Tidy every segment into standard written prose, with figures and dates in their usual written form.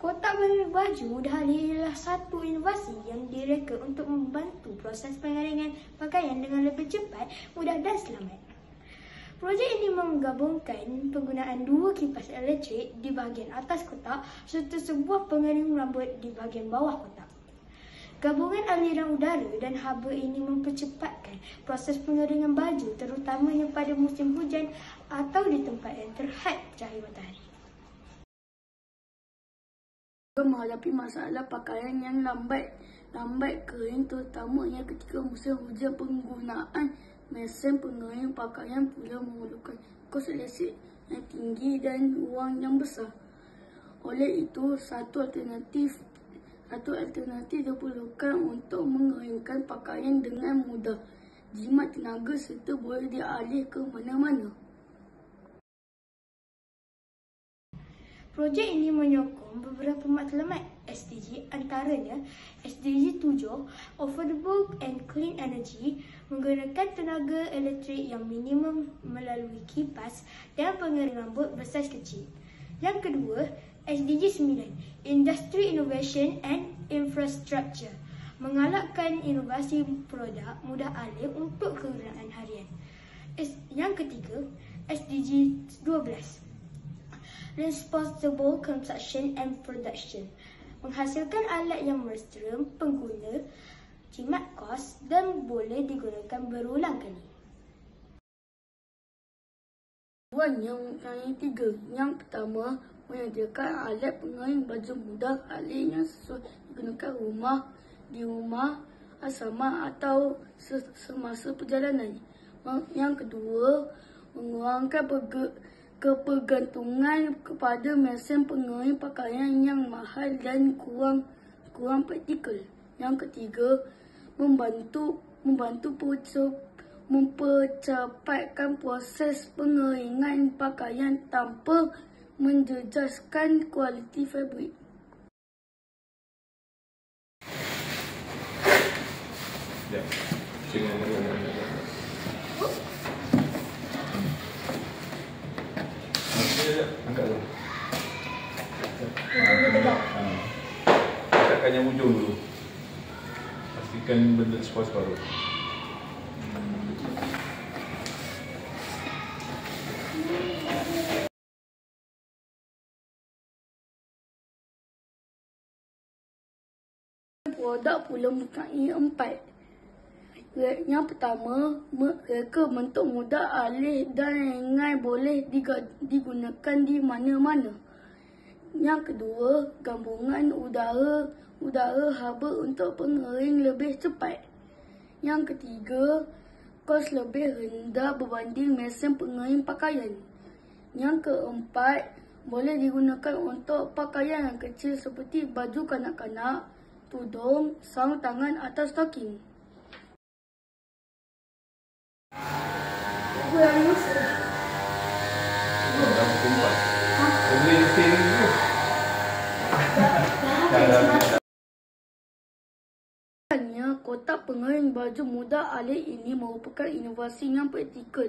Kotak pengering baju dahali ialah satu inovasi yang direka untuk membantu proses pengeringan pakaian dengan lebih cepat, mudah dan selamat. Projek ini menggabungkan penggunaan dua kipas elektrik di bahagian atas kotak serta sebuah pengering rambut di bahagian bawah kotak. Gabungan aliran udara dan haba ini mempercepatkan proses pengeringan baju terutamanya pada musim hujan atau di tempat yang terhad cahaya matahari. Menghadapi masalah pakaian yang lambat kering terutamanya ketika musim hujan, penggunaan mesin pengering pakaian pula memerlukan kos listrik yang tinggi dan wang yang besar. Oleh itu, satu alternatif diperlukan untuk mengeringkan pakaian dengan mudah, jimat tenaga serta boleh dialih ke mana-mana. Projek ini menyokong beberapa matlamat SDG, antaranya SDG 7, Affordable and Clean Energy, menggunakan tenaga elektrik yang minimum melalui kipas dan pengering rambut bersaiz kecil. Yang kedua, SDG 9, Industry Innovation and Infrastructure, menggalakkan inovasi produk mudah alih untuk kegunaan harian. Yang ketiga, SDG 12, Responsible Consumption and Production, menghasilkan alat yang mesra pengguna, jimat kos dan boleh digunakan berulang kali. Yang ketiga, yang pertama, menyediakan alat pengering baju mudah alih yang sesuai digunakan di rumah, asrama atau semasa perjalanan. Yang kedua, mengurangkan kepergantungan kepada mesin pengering pakaian yang mahal dan kurang praktikal. Yang ketiga, mempercepatkan proses pengeringan pakaian tanpa menjejaskan kualiti fabrik. Angkat dulu. Angkatkan yang ujung dulu. Pastikan benda separuh-separuh. Produk pula mempunyai 4. Yang pertama, reka bentuk mudah alih dan ringan boleh digunakan di mana-mana. Yang kedua, gabungan udara haba untuk pengering lebih cepat. Yang ketiga, kos lebih rendah berbanding mesin pengering pakaian. Yang keempat, boleh digunakan untuk pakaian yang kecil seperti baju kanak-kanak, tudung, sarung tangan atau stoking. Kotak pengering baju mudah alih ini merupakan inovasi yang praktikal,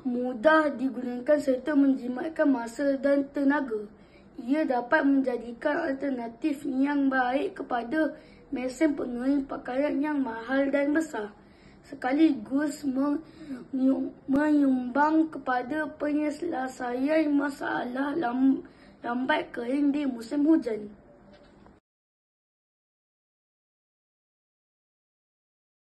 mudah digunakan serta menjimatkan masa dan tenaga. Ia dapat menjadikan alternatif yang baik kepada mesin pengering pakaian yang mahal dan besar, sekaligus menyumbang kepada penyelesaian masalah lambat kering di musim hujan.